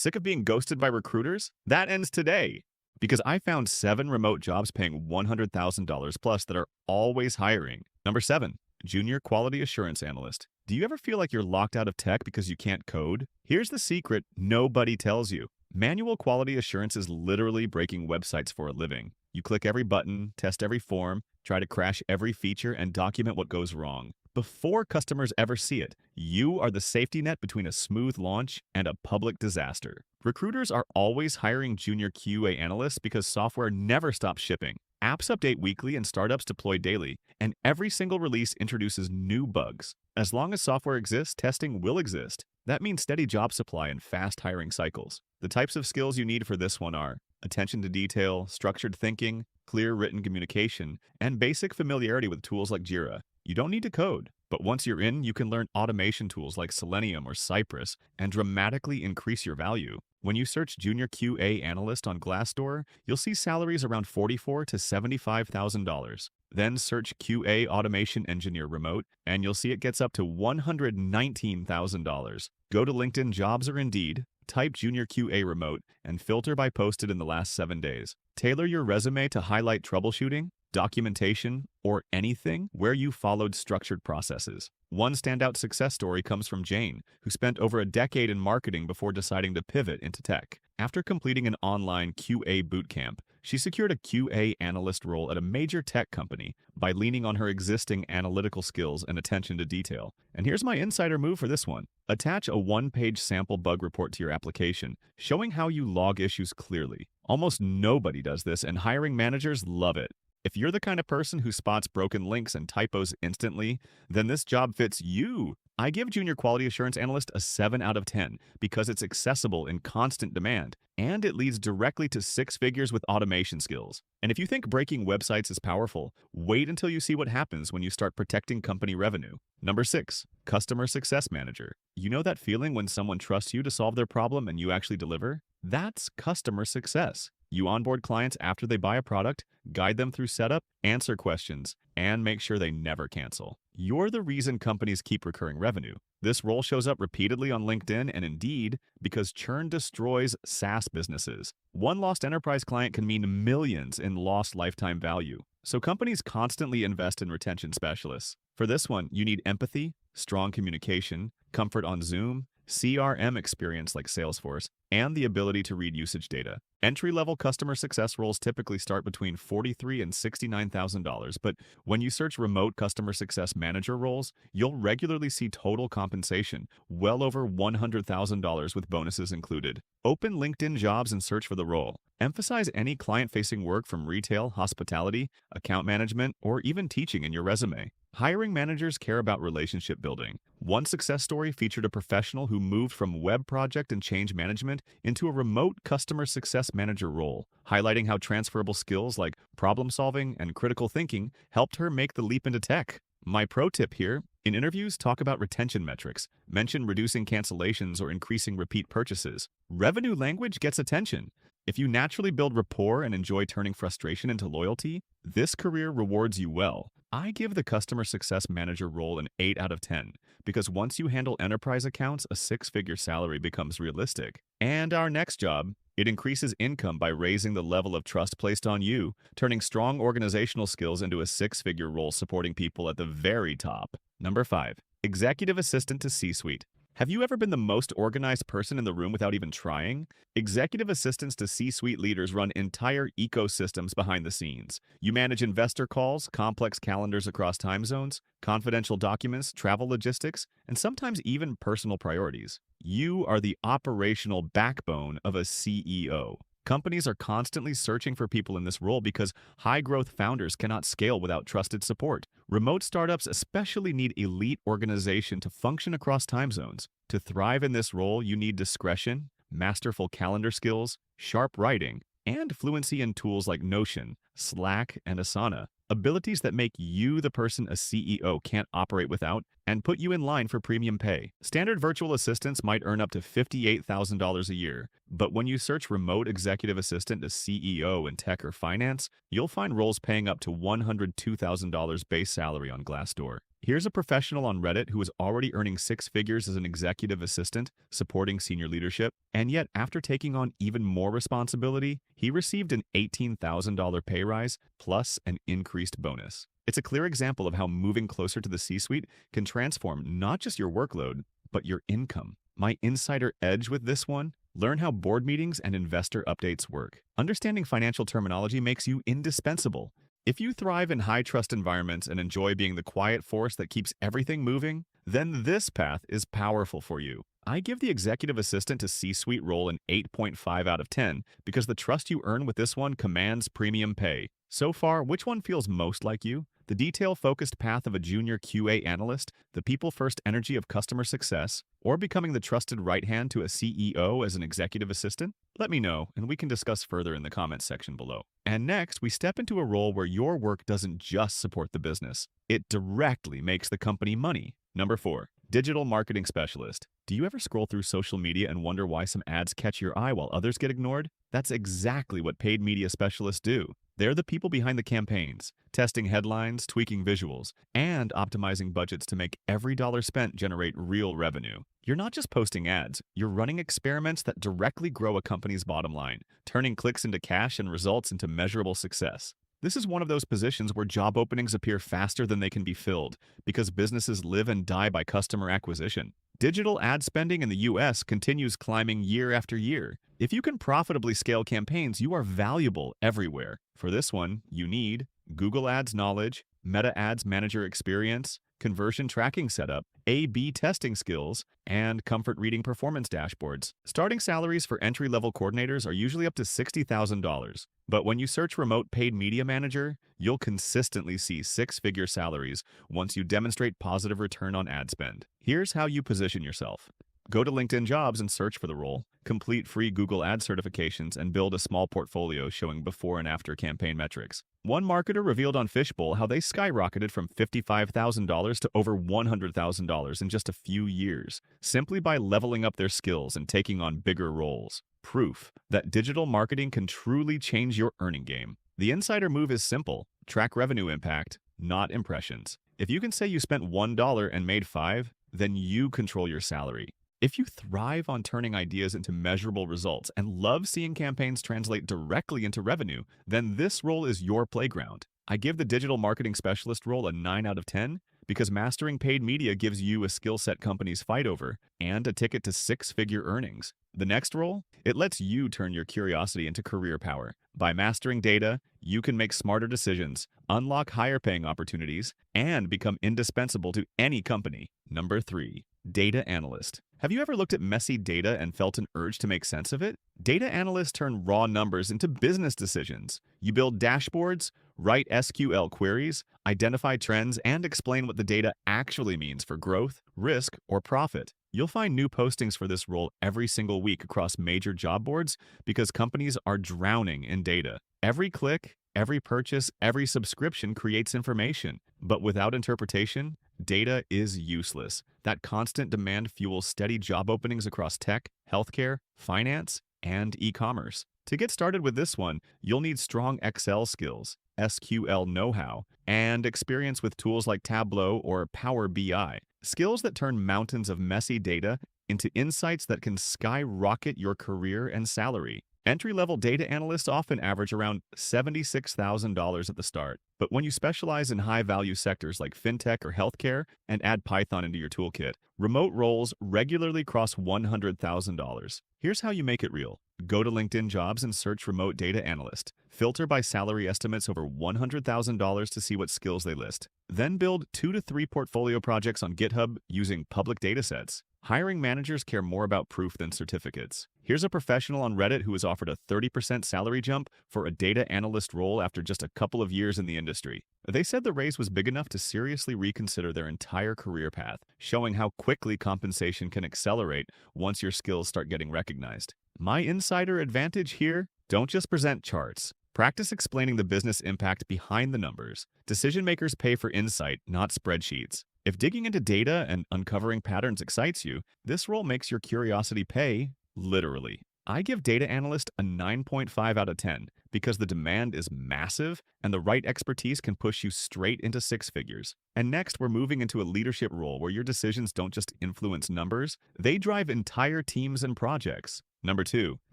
Sick of being ghosted by recruiters? That ends today. Because I found 7 remote jobs paying $100,000 plus that are always hiring. Number 7, Junior Quality Assurance Analyst. Do you ever feel like you're locked out of tech because you can't code? Here's the secret nobody tells you. Manual quality assurance is literally breaking websites for a living. You click every button, test every form, try to crash every feature, and document what goes wrong. Before customers ever see it, you are the safety net between a smooth launch and a public disaster. Recruiters are always hiring junior QA analysts because software never stops shipping. Apps update weekly and startups deploy daily, and every single release introduces new bugs. As long as software exists, testing will exist. That means steady job supply and fast hiring cycles. The types of skills you need for this one are attention to detail, structured thinking, clear written communication, and basic familiarity with tools like Jira. You don't need to code, but once you're in, you can learn automation tools like Selenium or Cypress and dramatically increase your value. When you search Junior QA Analyst on Glassdoor, you'll see salaries around $44,000 to $75,000. Then search QA Automation Engineer Remote, and you'll see it gets up to $119,000. Go to LinkedIn Jobs or Indeed, type Junior QA Remote, and filter by posted in the last 7 days. Tailor your resume to highlight troubleshooting, documentation, or anything where you followed structured processes. One standout success story comes from Jane, who spent over a decade in marketing before deciding to pivot into tech. After completing an online QA bootcamp, she secured a QA analyst role at a major tech company by leaning on her existing analytical skills and attention to detail. And here's my insider move for this one. Attach a 1-page sample bug report to your application, showing how you log issues clearly. Almost nobody does this, and hiring managers love it. If you're the kind of person who spots broken links and typos instantly, then this job fits you. I give Junior Quality Assurance Analyst a 7 out of 10 because it's accessible in constant demand, and it leads directly to 6 figures with automation skills. And if you think breaking websites is powerful, wait until you see what happens when you start protecting company revenue. Number 6, Customer Success Manager. You know that feeling when someone trusts you to solve their problem and you actually deliver? That's customer success. You onboard clients after they buy a product, guide them through setup, answer questions, and make sure they never cancel. You're the reason companies keep recurring revenue. This role shows up repeatedly on LinkedIn and Indeed because churn destroys SaaS businesses. One lost enterprise client can mean millions in lost lifetime value. So companies constantly invest in retention specialists. For this one, you need empathy, strong communication, comfort on Zoom, CRM experience like Salesforce, and the ability to read usage data. Entry-level customer success roles typically start between $43,000 and $69,000, but when you search remote customer success manager roles, you'll regularly see total compensation well over $100,000 with bonuses included. Open LinkedIn Jobs and search for the role. Emphasize any client-facing work from retail, hospitality, account management, or even teaching in your resume. Hiring managers care about relationship building. One success story featured a professional who moved from web project and change management into a remote customer success manager role, highlighting how transferable skills like problem solving and critical thinking helped her make the leap into tech. My pro tip here, in interviews, talk about retention metrics, mention reducing cancellations or increasing repeat purchases. Revenue language gets attention. If you naturally build rapport and enjoy turning frustration into loyalty, this career rewards you well. I give the customer success manager role an 8 out of 10 because once you handle enterprise accounts, a 6-figure salary becomes realistic. And our next job, it increases income by raising the level of trust placed on you, turning strong organizational skills into a 6-figure role supporting people at the very top. Number 5, Executive Assistant to C-Suite. Have you ever been the most organized person in the room without even trying? Executive assistants to C-suite leaders run entire ecosystems behind the scenes. You manage investor calls, complex calendars across time zones, confidential documents, travel logistics, and sometimes even personal priorities. You are the operational backbone of a CEO. Companies are constantly searching for people in this role because high-growth founders cannot scale without trusted support. Remote startups especially need elite organization to function across time zones. To thrive in this role, you need discretion, masterful calendar skills, sharp writing, and fluency in tools like Notion, Slack, and Asana. Abilities that make you the person a CEO can't operate without and put you in line for premium pay. Standard virtual assistants might earn up to $58,000 a year, but when you search remote executive assistant to CEO in tech or finance, you'll find roles paying up to $102,000 base salary on Glassdoor. Here's a professional on Reddit who is already earning six figures as an executive assistant, supporting senior leadership, and yet after taking on even more responsibility, he received an $18,000 pay rise plus an increased bonus. It's a clear example of how moving closer to the C-suite can transform not just your workload, but your income. My insider edge with this one: learn how board meetings and investor updates work. Understanding financial terminology makes you indispensable. If you thrive in high-trust environments and enjoy being the quiet force that keeps everything moving, then this path is powerful for you. I give the executive assistant to C-suite role an 8.5 out of 10 because the trust you earn with this one commands premium pay. So far, which one feels most like you? The detail-focused path of a junior QA analyst, the people-first energy of customer success, or becoming the trusted right hand to a CEO as an executive assistant? Let me know, and we can discuss further in the comments section below. And next, we step into a role where your work doesn't just support the business. It directly makes the company money. Number 4. Digital Marketing Specialist. Do you ever scroll through social media and wonder why some ads catch your eye while others get ignored? That's exactly what paid media specialists do. They're the people behind the campaigns, testing headlines, tweaking visuals, and optimizing budgets to make every dollar spent generate real revenue. You're not just posting ads, you're running experiments that directly grow a company's bottom line, turning clicks into cash and results into measurable success. This is one of those positions where job openings appear faster than they can be filled because businesses live and die by customer acquisition. Digital ad spending in the US continues climbing year after year. If you can profitably scale campaigns, you are valuable everywhere. For this one, you need Google Ads knowledge, Meta Ads manager experience, conversion tracking setup, A/B testing skills, and comfort reading performance dashboards. Starting salaries for entry-level coordinators are usually up to $60,000. But when you search remote paid media manager, you'll consistently see six-figure salaries once you demonstrate positive return on ad spend. Here's how you position yourself. Go to LinkedIn Jobs and search for the role, complete free Google Ads certifications, and build a small portfolio showing before and after campaign metrics. One marketer revealed on Fishbowl how they skyrocketed from $55,000 to over $100,000 in just a few years, simply by leveling up their skills and taking on bigger roles. Proof that digital marketing can truly change your earning game. The insider move is simple: track revenue impact, not impressions. If you can say you spent $1 and made $5, then you control your salary. If you thrive on turning ideas into measurable results and love seeing campaigns translate directly into revenue, then this role is your playground. I give the digital marketing specialist role a 9 out of 10 because mastering paid media gives you a skill set companies fight over and a ticket to six-figure earnings. The next role? It lets you turn your curiosity into career power. By mastering data, you can make smarter decisions, unlock higher-paying opportunities, and become indispensable to any company. Number 3. Data Analyst. Have you ever looked at messy data and felt an urge to make sense of it? Data analysts turn raw numbers into business decisions. You build dashboards, write SQL queries, identify trends, and explain what the data actually means for growth, risk, or profit. You'll find new postings for this role every single week across major job boards because companies are drowning in data. Every click, every purchase, every subscription creates information, but without interpretation, data is useless. That constant demand fuels steady job openings across tech, healthcare, finance, and e-commerce. To get started with this one, you'll need strong Excel skills, SQL know-how, and experience with tools like Tableau or Power BI. Skills that turn mountains of messy data into insights that can skyrocket your career and salary. Entry-level data analysts often average around $76,000 at the start, but when you specialize in high-value sectors like fintech or healthcare and add Python into your toolkit, remote roles regularly cross $100,000. Here's how you make it real. Go to LinkedIn Jobs and search remote data analyst. Filter by salary estimates over $100,000 to see what skills they list. Then build 2 to 3 portfolio projects on GitHub using public datasets. Hiring managers care more about proof than certificates. Here's a professional on Reddit who was offered a 30% salary jump for a data analyst role after just a couple of years in the industry. They said the raise was big enough to seriously reconsider their entire career path, showing how quickly compensation can accelerate once your skills start getting recognized. My insider advantage here? Don't just present charts. Practice explaining the business impact behind the numbers. Decision makers pay for insight, not spreadsheets. If digging into data and uncovering patterns excites you, this role makes your curiosity pay, literally. I give data analyst a 9.5 out of 10 because the demand is massive and the right expertise can push you straight into six figures. And next, we're moving into a leadership role where your decisions don't just influence numbers, they drive entire teams and projects. Number 2,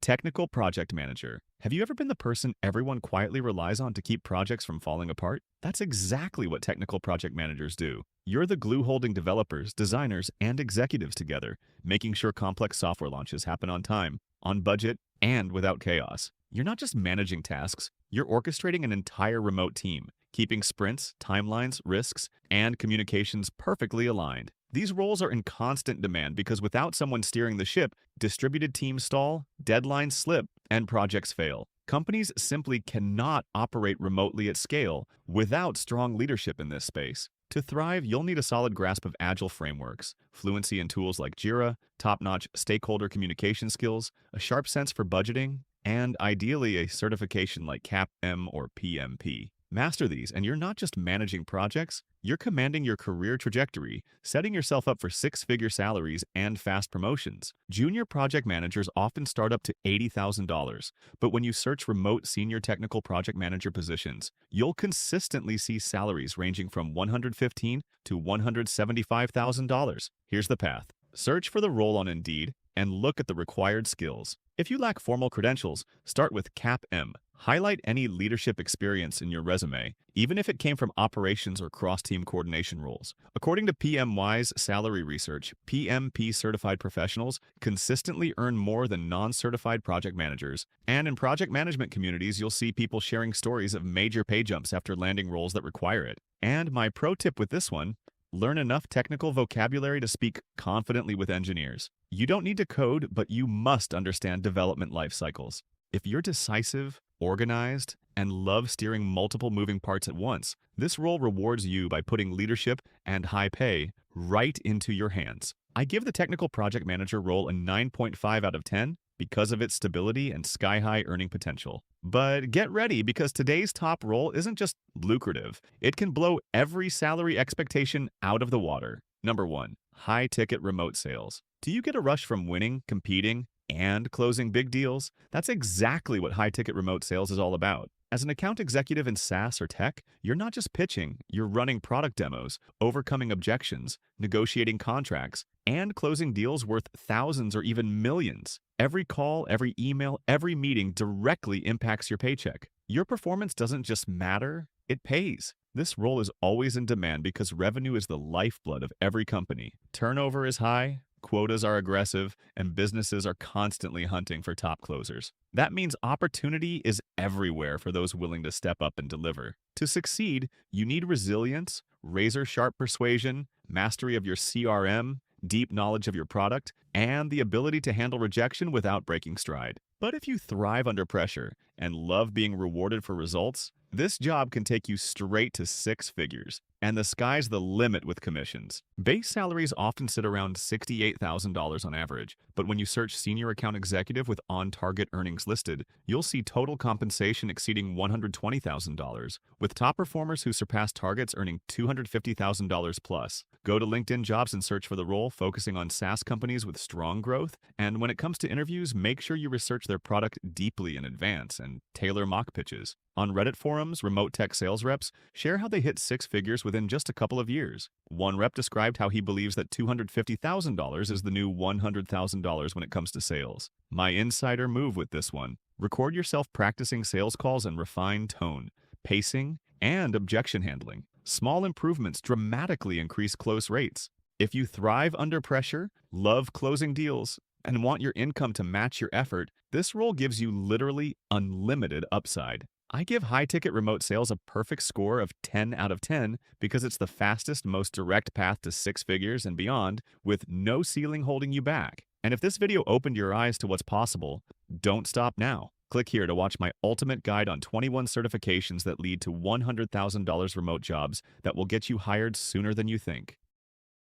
technical project manager. Have you ever been the person everyone quietly relies on to keep projects from falling apart? That's exactly what technical project managers do. You're the glue holding developers, designers, and executives together, making sure complex software launches happen on time, on budget, and without chaos. You're not just managing tasks, you're orchestrating an entire remote team, keeping sprints, timelines, risks, and communications perfectly aligned. These roles are in constant demand because without someone steering the ship, distributed teams stall, deadlines slip, and projects fail. Companies simply cannot operate remotely at scale without strong leadership in this space. To thrive, you'll need a solid grasp of agile frameworks, fluency in tools like Jira, top-notch stakeholder communication skills, a sharp sense for budgeting, and ideally a certification like CAPM or PMP. Master these, and you're not just managing projects, you're commanding your career trajectory, setting yourself up for six-figure salaries and fast promotions. Junior project managers often start up to $80,000, but when you search remote senior technical project manager positions, you'll consistently see salaries ranging from $115,000 to $175,000. Here's the path. Search for the role on Indeed and look at the required skills. If you lack formal credentials, start with CAPM. Highlight any leadership experience in your resume, even if it came from operations or cross-team coordination roles. According to PMY's salary research, PMP certified professionals consistently earn more than non-certified project managers, and in project management communities, you'll see people sharing stories of major pay jumps after landing roles that require it. And my pro tip with this one, learn enough technical vocabulary to speak confidently with engineers. You don't need to code, but you must understand development life cycles. If you're decisive, organized, and love steering multiple moving parts at once, this role rewards you by putting leadership and high pay right into your hands. I give the technical project manager role a 9.5 out of 10 because of its stability and sky-high earning potential. But get ready, because today's top role isn't just lucrative. It can blow every salary expectation out of the water. Number 1, high-ticket remote sales. Do you get a rush from winning, competing, and closing big deals? That's exactly what high-ticket remote sales is all about. As an account executive in SaaS or tech, you're not just pitching, you're running product demos, overcoming objections, negotiating contracts, and closing deals worth thousands or even millions. Every call, every email, every meeting directly impacts your paycheck. Your performance doesn't just matter, it pays. This role is always in demand because revenue is the lifeblood of every company. Turnover is high, quotas are aggressive, and businesses are constantly hunting for top closers. That means opportunity is everywhere for those willing to step up and deliver. To succeed, you need resilience, razor-sharp persuasion, mastery of your CRM, deep knowledge of your product, and the ability to handle rejection without breaking stride. But if you thrive under pressure and love being rewarded for results, this job can take you straight to six figures, and the sky's the limit with commissions. Base salaries often sit around $68,000 on average, but when you search senior account executive with on-target earnings listed, you'll see total compensation exceeding $120,000, with top performers who surpass targets earning $250,000 plus. Go to LinkedIn Jobs and search for the role, focusing on SaaS companies with strong growth, and when it comes to interviews, make sure you research their product deeply in advance and tailor mock pitches. On Reddit forums, remote tech sales reps share how they hit six figures within just a couple of years. One rep described how he believes that $250,000 is the new $100,000 when it comes to sales. My insider move with this one: record yourself practicing sales calls and refine tone, pacing, and objection handling. Small improvements dramatically increase close rates. If you thrive under pressure, love closing deals, and want your income to match your effort, this role gives you literally unlimited upside. I give high-ticket remote sales a perfect score of 10 out of 10 because it's the fastest, most direct path to six figures and beyond, with no ceiling holding you back. And if this video opened your eyes to what's possible, don't stop now. Click here to watch my ultimate guide on 21 certifications that lead to $100,000 remote jobs that will get you hired sooner than you think.